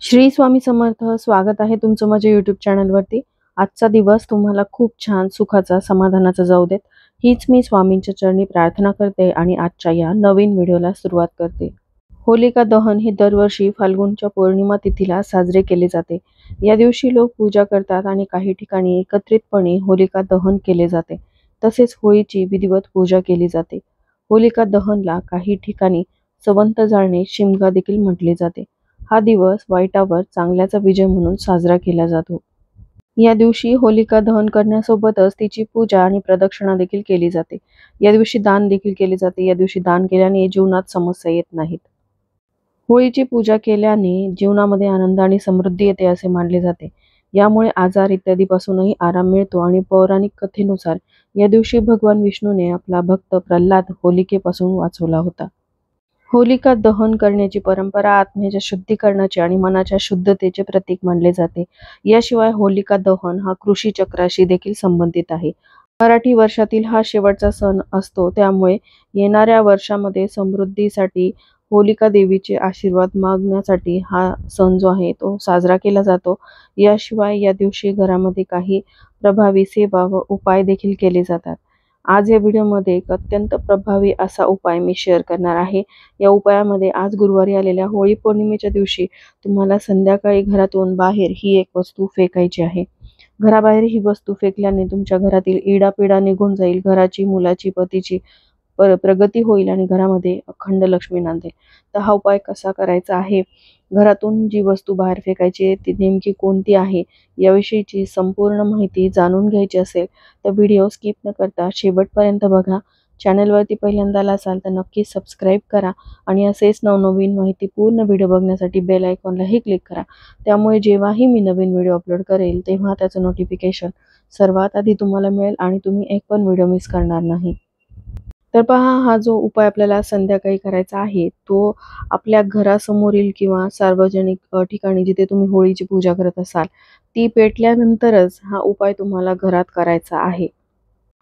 श्री स्वामी समर्थ. स्वागत आहे तुमचं माझ्या यूट्यूब चॅनलवरती. आजचा दिवस तुम्हाला खूप छान सुखाचा समाधानाचा जाऊ देत, हीच मी स्वामींच्या चरणी प्रार्थना करते आणि आजच्या या नवीन व्हिडिओला सुरुवात करते. होलिका दहन हे दरवर्षी फाल्गुनच्या पौर्णिमा तिथीला साजरे केले जाते. या दिवशी लोक पूजा करतात आणि काही ठिकाणी एकत्रितपणे होलिका दहन केले जाते. तसेच होळीची विधिवत पूजा केली जाते. होलिका दहनला काही ठिकाणी सवंत जाळणे शिमगा देखील म्हटले जाते. हा दिवस वाईटावर चांगल्याचा विजय म्हणून साजरा केला जातो. या दिवशी होलिका दहन करण्यासोबतच तिची पूजा आणि प्रदक्षिणा देखील केली जाते. या दिवशी दान देखील केले जाते. या दिवशी दान केल्याने जीवनात समस्या येत नाहीत. होळीची पूजा केल्याने जीवनामध्ये आनंद आणि समृद्धी येते असे मानले जाते. यामुळे आजार इत्यादीपासूनही आराम मिळतो आणि पौराणिक कथेनुसार या दिवशी भगवान विष्णूने आपला भक्त प्रल्हाद होलिकेपासून वाचवला होता. होलिका दहन करण्याची परंपरा आत्म्याच्या शुद्धीकरणाचे आणि मनाच्या शुद्धतेचे प्रतीक मानले जाते. याशिवाय होलिका दहन हा कृषी चक्राशी देखील संबंधित आहे. मराठी वर्षातील हा शेवटचा सण असतो, त्यामुळे येणाऱ्या वर्षामध्ये समृद्धीसाठी होलिका देवीचे आशीर्वाद मागण्यासाठी हा सण जो आहे तो साजरा केला जातो. याशिवाय या दिवशी घरामध्ये काही प्रभावी सेवा व उपाय देखील केले जातात. आज या व्हिडिओमध्ये एक अत्यंत प्रभावी असा उपाय मी शेअर करणार आहे. या उपायामध्ये आज गुरुवारी आलेल्या होळी पौर्णिमेच्या दिवशी तुम्हाला संध्याकाळी घरातून बाहेर ही एक वस्तू फेकायची आहे. घराबाहेर ही वस्तू फेकल्याने तुमच्या घरातील इडापिडा निघून जाईल, घराची, मुलाची, पतीची प्रगती होईल आणि घरामध्ये अखंड लक्ष्मी नांदेल. तर हा उपाय कसा करायचा आहे, घरातून जी वस्तू बाहेर फेकायची आहे ती नेमकी कोणती आहे, याविषयीची संपूर्ण माहिती जाणून घ्यायची असेल तर व्हिडिओ स्किप न करता शेवटपर्यंत बघा. चॅनलवरती पहिल्यांदा आला असाल तर नक्की सबस्क्राईब करा आणि असेच नवनवीन माहितीपूर्ण व्हिडिओ बघण्यासाठी बेल आयकॉनलाही क्लिक करा. त्यामुळे जेव्हाही मी नवीन व्हिडिओ अपलोड करेल तेव्हा त्याचं नोटिफिकेशन सर्वात आधी तुम्हाला मिळेल आणि तुम्ही एक पण व्हिडिओ मिस करणार नाही. तर पहा, हा जो उपाय आपल्याला संध्याकाळी करायचा आहे तो आपल्या घरासमोरील किंवा सार्वजनिक ठिकाणी जिथे तुम्ही होळीची पूजा करत असाल ती पेटल्यानंतरच हा उपाय तुम्हाला घरात करायचा आहे.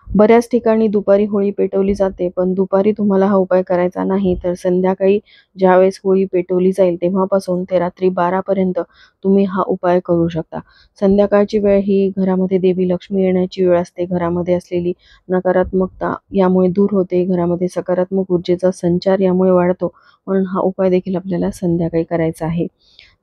बऱ्याच ठिकाणी दुपारी होळी पेटवली जाते, पण दुपारी तुम्हाला हा उपाय करायचा नाही, तर संध्याकाळी ज्यावेळेस होळी पेटवली जाईल तेव्हापासून ते रात्री 12 पर्यंत तुम्ही हा उपाय करू शकता. संध्याकाळची वेळ ही घरामध्ये देवी लक्ष्मी येण्याची वेळ असते. घरामध्ये असलेली नकारात्मकता यामुळे दूर होते, घरामध्ये सकारात्मक ऊर्जेचा संचार यामुळे वाढतो. म्हणून हा उपाय देखील आपल्याला संध्याकाळी करायचा आहे.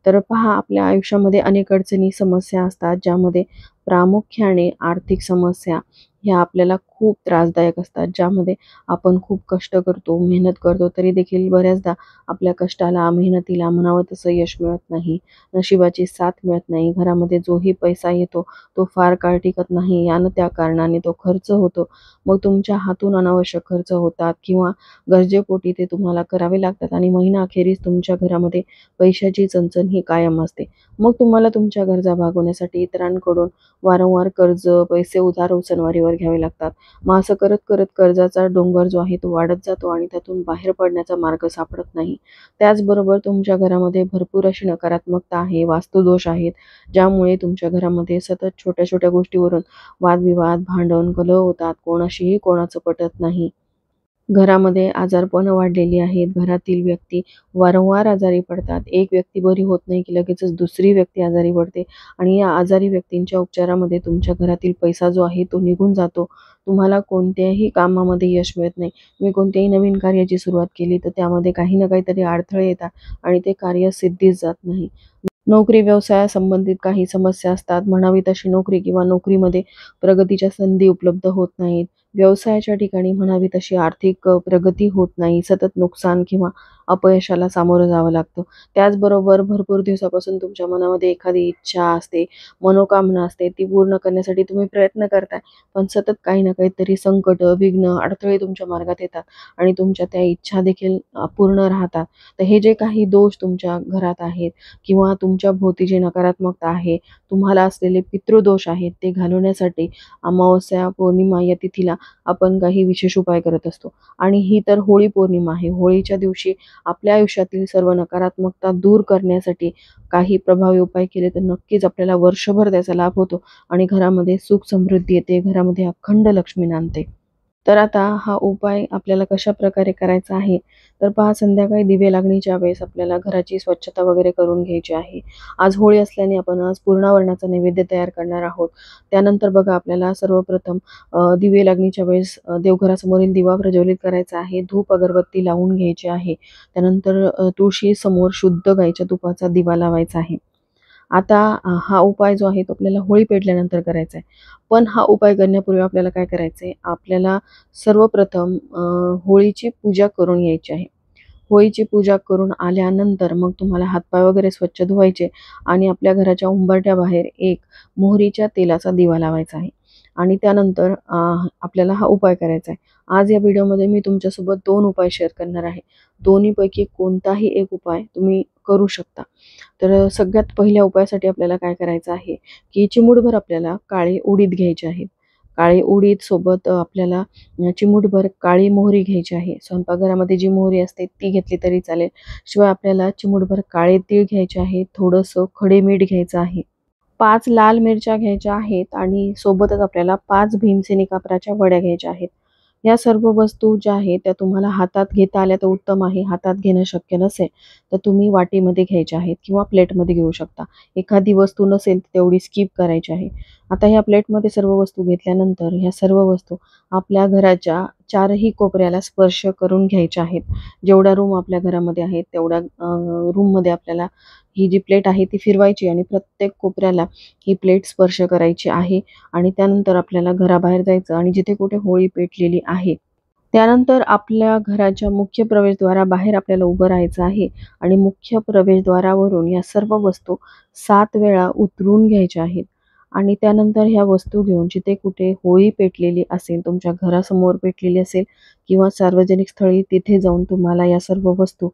तर पहा, आपल्या आयुष्यामध्ये अनेक अडचणी, समस्या असतात, ज्यामध्ये प्रामुख्याने आर्थिक समस्या ह्या आपल्याला खूप त्रासदायक असतात. ज्यामध्ये आपण खूप कष्ट करतो, मेहनत करतो, तरी देखील बऱ्याचदा आपल्या कष्टाला, मेहनतीला म्हणावं तसं यश मिळत नाही, नशिबाची साथ मिळत नाही. घरामध्ये जोही पैसा येतो तो फार काळ टिकत नाही आणि त्या कारणाने तो खर्च होतो. मग तुमच्या हातून अनावश्यक खर्च होतात किंवा गरजेपोटी ते तुम्हाला करावे लागतात आणि महिनाअखेरीस तुमच्या घरामध्ये पैशाची चणचण ही कायम असते. मग तुम्हाला तुमच्या गरजा भागवण्यासाठी इतरांकडून वारंवार कर्ज, पैसे उधार उसनवारीवर घ्यावे लागतात. मग असं करत करत कर्जाचा डोंगर जो आहे तो वाढत जातो आणि त्यातून बाहेर पडण्याचा मार्ग सापडत नाही. त्याचबरोबर तुमच्या घरामध्ये भरपूर अशी नकारात्मकता आहे, वास्तुदोष आहेत, ज्यामुळे तुमच्या घरामध्ये सतत छोट्या छोट्या गोष्टीवरून वादविवाद, भांडण, कलह होतात. कोणाशीही कोणाचं पटत नाही. घरामध्ये आजारपणं वाढलेली आहेत. घरातील व्यक्ती वारंवार आजारी पडतात. एक व्यक्ती बरी होत नाही की लगेचच दुसरी व्यक्ती आजारी पडते आणि या आजारी व्यक्तींच्या उपचारामध्ये तुमच्या घरातील पैसा जो आहे तो निघून जातो. तुम्हाला कोणत्याही कामामध्ये यश मिळत नाही. तुम्ही कोणत्याही नवीन कार्याची सुरुवात केली तर त्यामध्ये काही ना काहीतरी अडथळे येतात आणि ते कार्य सिद्धीस जात नाही. नोकरी व्यवसायासंबंधित काही समस्या असतात. म्हणावी तशी नोकरी किंवा नोकरीमध्ये प्रगतीच्या संधी उपलब्ध होत नाहीत. व्यवसायाच्या ठिकाणी म्हणावी तशी आर्थिक प्रगती होत नाही. सतत नुकसान किंवा अपयशाला सामोरं जावं लागतं. त्याचबरोबर भरपूर दिवसापासून तुमच्या मनामध्ये एखादी इच्छा असते, मनोकामना असते, ती पूर्ण करण्यासाठी तुम्ही प्रयत्न करताय, पण सतत काही ना काहीतरी संकट, विघ्न, अडथळे तुमच्या मार्गात येतात आणि तुमच्या त्या इच्छा देखील अपूर्ण राहतात. तर हे जे काही दोष तुमच्या घरात आहेत किंवा तुमच्या भोवती जी नकारात्मकता आहे, तुम्हाला असलेले पितृदोष आहेत, ते घालवण्यासाठी अमावस्या, पौर्णिमा या तिथीला आपण काही विशेष उपाय करत असतो. आणि ही तर होळी पौर्णिमा आहे. होळीच्या दिवशी आपल्या आयुष्यातील सर्व नकारात्मकता दूर करण्यासाठी काही प्रभावी उपाय केले तर नक्कीच आपल्याला वर्षभर त्याचा लाभ होतो आणि घरामध्ये सुख समृद्धी येते, घरामध्ये अखंड लक्ष्मी नांदते. तर आता हा उपाय आपल्याला कशाप्रकारे करायचा आहे, तर पहा संध्याकाळी दिवे लागणीच्या वेळेस आपल्याला घराची स्वच्छता वगैरे करून घ्यायची आहे. आज होळी असल्याने आपण आज पुरणावरणाचा नैवेद्य तयार करणार आहोत. त्यानंतर बघा आपल्याला सर्वप्रथम दिवे लागणीच्या वेळेस देवघरासमोरील दिवा प्रज्वलित करायचा आहे. धूप अगरबत्ती लावून घ्यायची आहे. त्यानंतर तुळशीसमोर शुद्ध गाईच्या तुपाचा दिवा लावायचा आहे. आता हा उपाय जो आहे तो आपल्याला होळी पेटल्यानंतर करायचा आहे. पण हा उपाय करण्यापूर्वी आपल्याला काय करायचं आहे, आपल्याला सर्वप्रथम होळीची पूजा करून यायची आहे. होळीची पूजा करून आल्यानंतर मग तुम्हाला हातपाय वगैरे स्वच्छ धुवायचे आणि आपल्या घराच्या उंबरठ्याबाहेर एक मोहरीच्या तेलाचा दिवा लावायचा आहे. आणि त्यानंतर आपल्याला हा उपाय करायचा आहे. आज या व्हिडिओमध्ये मी तुमच्यासोबत 2 उपाय शेअर करणार आहे. दोन्हीपैकी कोणताही एक उपाय तुम्ही करू शकता. तर सगळ्यात पहिल्या उपायासाठी आपल्याला काय करायचं आहे, की चिमूटभर आपल्याला काळे उडीद घ्यायचे आहेत. काळे उडीद सोबत आपल्याला चिमूटभर काळी मोहरी घ्यायची आहे. स्वयंपाकघरामध्ये जी मोहरी असते ती घेतली तरी चालेल. शिवाय आपल्याला चिमूटभर काळे तीळ घ्यायचे आहेत. थोडंसं खडे मीठ घ्यायचं आहे. 5 लाल मिरच्या घ्यायच्या आहेत आणि सोबतच आपल्याला 5 भीमसेनी कापराच्या वड्या घ्यायच्या आहेत. या सर्व वस्तू ज्या आहेत त्या तुम्हाला हातात घेता आल्या तर उत्तम आहे. हातात घेणं शक्य नसेल तर तुम्ही वाटीमध्ये घ्यायच्या आहेत किंवा प्लेटमध्ये घेऊ शकता. एखादी वस्तू नसेल तर तेवढी स्किप करायची आहे. आता ह्या प्लेटमध्ये सर्व वस्तू घेतल्यानंतर ह्या सर्व वस्तू आपल्या घराच्या चारही कोपऱ्याला स्पर्श करून घ्यायच्या आहेत. जेवढ्या रूम आपल्या घरामध्ये आहेत तेवढ्या रूममध्ये आपल्याला ही जी प्लेट आहे ती फिरवायची आणि प्रत्येक कोपऱ्याला ही प्लेट स्पर्श करायची आहे. आणि त्यानंतर आपल्याला घराबाहेर जायचं आणि जिथे कुठे होळी पेटलेली आहे त्यानंतर आपल्या घराच्या मुख्य प्रवेशद्वाराबाहेर आपल्याला उभं राहायचं आहे आणि मुख्य प्रवेशद्वारावरून या सर्व वस्तू 7 वेळा उतरून घ्यायच्या आहेत. आणि त्यानंतर ह्या वस्तू घेऊन जिथे कुठे होळी पेटलेली असेल, तुमच्या घरासमोर पेटलेली असेल किंवा सार्वजनिक स्थळी तिथे जाऊन तुम्हाला या सर्व वस्तू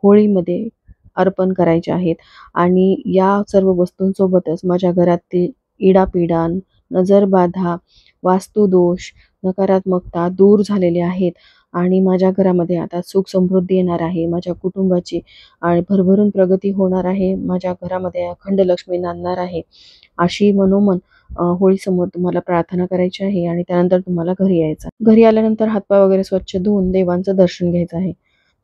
होळीमध्ये अर्पण करायच्या आहेत. आणि या सर्व वस्तूंसोबतच माझ्या घरातील इडापिडा, नजरबाधा, वास्तुदोष, नकारात्मकता दूर झालेले आहेत आणि माझ्या घरामध्ये आता सुख समृद्धी येणार आहे. माझ्या कुटुंबाची आणि भरभरून प्रगती होणार आहे. माझ्या घरामध्ये अखंड लक्ष्मी नांदणार आहे. अशी मनोमन होळीसमोर तुम्हाला प्रार्थना करायची आहे आणि त्यानंतर तुम्हाला घरी यायचं. घरी आल्यानंतर हातपाय वगैरे स्वच्छ धुवून देवांचं दर्शन घ्यायचं आहे.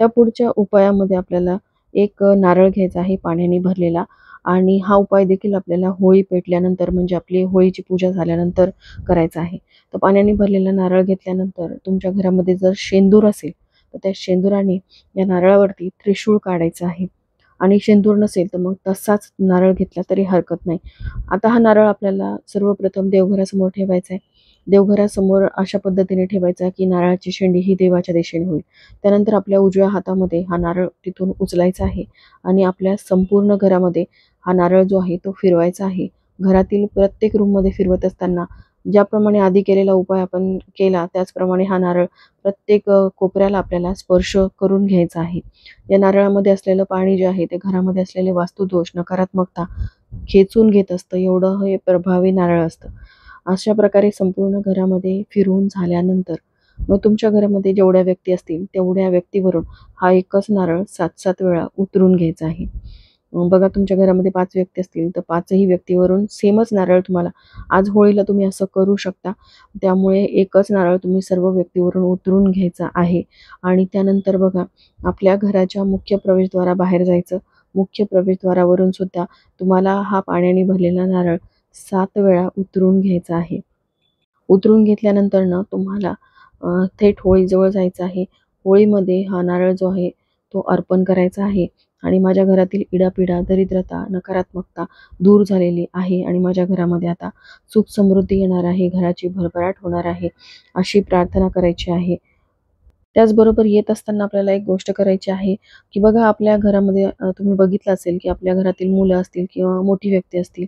त्या पुढच्या उपायामध्ये आपल्याला एक नारळ घ्यायचा आहे पाण्याने भरलेला. आणि हा उपाय देखील आपल्याला होळी पेटल्यानंतर म्हणजे आपली होळीची पूजा झाल्यानंतर करायचा आहे. तर पाण्याने भरलेला नारळ घेतल्यानंतर तुमच्या घरामध्ये जर शेंदूर असेल तर त्या शेंदुराने या नारळावरती त्रिशूळ काढायचं आहे. आणि शेंदूर नसेल तर मग तसाच नारळ घेतला तरी हरकत नाही. आता हा नारळ आपल्याला सर्वप्रथम देवघरासमोर ठेवायचा आहे. देवघरासमोर अशा पद्धतीने ठेवायचा की नारळाची शेंडी ही देवाच्या दिशेने होईल. त्यानंतर आपल्या उजव्या हातामध्ये हा नारळ तिथून उचलायचा आहे आणि आपल्या संपूर्ण घरामध्ये हा नारळ जो आहे तो फिरवायचा आहे. घरातील प्रत्येक रूममध्ये फिरवत असताना ज्याप्रमाणे आधी केलेला उपाय आपण केला त्याचप्रमाणे हा नारळ प्रत्येक कोपऱ्याला आपल्याला स्पर्श करून घ्यायचा आहे. या नारळामध्ये असलेलं पाणी जे आहे ते घरामध्ये असलेले वास्तुदोष, नकारात्मकता खेचून घेत असतं. एवढं हे प्रभावी नारळ असतं. अशा प्रकारे संपूर्ण घरामध्ये फिरवून झाल्यानंतर मग तुमच्या घरामध्ये जेवढ्या व्यक्ती असतील तेवढ्या व्यक्तीवरून हा एकच नारळ 7-7 वेळा उतरून घ्यायचा आहे. बघा तुमच्या घरामध्ये 5 व्यक्ती असतील तर 5ही व्यक्तीवरून सेमच नारळ तुम्हाला आज होळीला तुम्ही असं करू शकता. त्यामुळे एकच नारळ तुम्ही सर्व व्यक्तीवरून उतरून घ्यायचा आहे. आणि त्यानंतर बघा आपल्या घराच्या मुख्य प्रवेशद्वाराबाहेर जायचं. मुख्य प्रवेशद्वारावरून सुद्धा तुम्हाला हा पाण्याने भरलेला नारळ 7 वेळा उतरून घ्यायचा आहे. उतरून घेतल्यानंतर ना तुम्हाला थेट होळीजवळ जायचं आहे. होळीमध्ये हा नारळ जो आहे तो अर्पण करायचा आहे. आणि माझ्या घरातील इडापिडा, दरिद्रता, नकारात्मकता दूर झालेली आहे आणि माझ्या घरामध्ये आता सुख समृद्धी येणार आहे, घराची भरभराट होणार आहे, अशी प्रार्थना करायची आहे. त्याचबरोबर येत असताना आपल्याला एक गोष्ट करायची आहे, की बघा आपल्या घरामध्ये तुम्ही बघितलं असेल, की आपल्या घरातील मुलं असतील किंवा मोठी व्यक्ती असतील,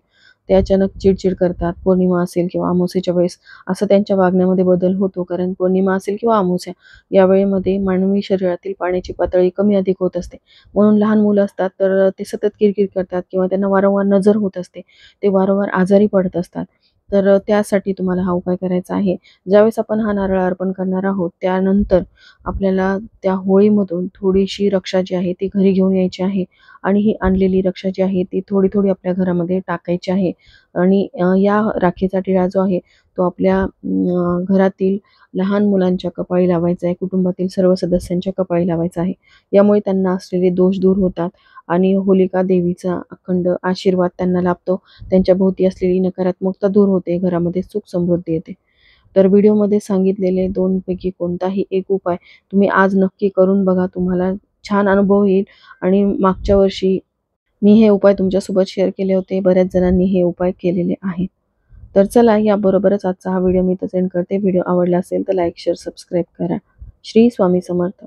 ते अचानक चिड करतात. पौर्णिमा असेल किंवा अमावास्येच्या वेळेस असं त्यांच्या वागण्यामध्ये बदल होतो. कारण पौर्णिमा असेल किंवा अमावास्या या वेळेमध्ये मानवी शरीरातील पाण्याची पातळी कमी अधिक होत असते. म्हणून लहान मुलं असतात तर ते सतत किरकिर करतात किंवा त्यांना वारंवार नजर होत असते. ते वारंवार आजारी पडत असतात. तर त्यासाठी तुम्हाला हा उपाय करायचा आहे. ज्यावेळेस आपण हा नारळ अर्पण करणार आहोत, त्यानंतर आपल्याला त्या होळीमधून थोडीशी रक्षा जी आहे ती घरी घेऊन यायची आहे आणि ही आणलेली रक्षा जी आहे ती थोडी-थोडी आपल्या घरामध्ये टाकायची आहे आणि या राखीचा टिळा जो आहे तो आपल्या घरातील लहान मुलांच्या कपाळी लावायचा आहे, कुटुंबातील सर्व सदस्यांच्या कपाळी लावायचा आहे. यामुळे त्यांना असलेले दोष दूर होतात आणि होलिका देवीचा अखंड आशीर्वाद त्यांना लाभतो. त्यांच्या भोवती असलेली नकारात्मकता दूर होते, घरामध्ये सुख समृद्धी येते. तर व्हिडिओमध्ये सांगितलेले 2 पैकी कोणताही एक उपाय तुम्ही आज नक्की करून बघा. तुम्हाला छान अनुभव येईल आणि मागच्या वर्षी मी हे उपाय तुमच्यासोबत शेअर केले होते. बऱ्याच जणांनी हे उपाय केलेले आहेत. तर चला याबरोबरच आजचा हा व्हिडिओ मी इथेच एंड करते. व्हिडिओ आवडला असेल तर लाईक, शेअर, सबस्क्राईब करा. श्री स्वामी समर्थ.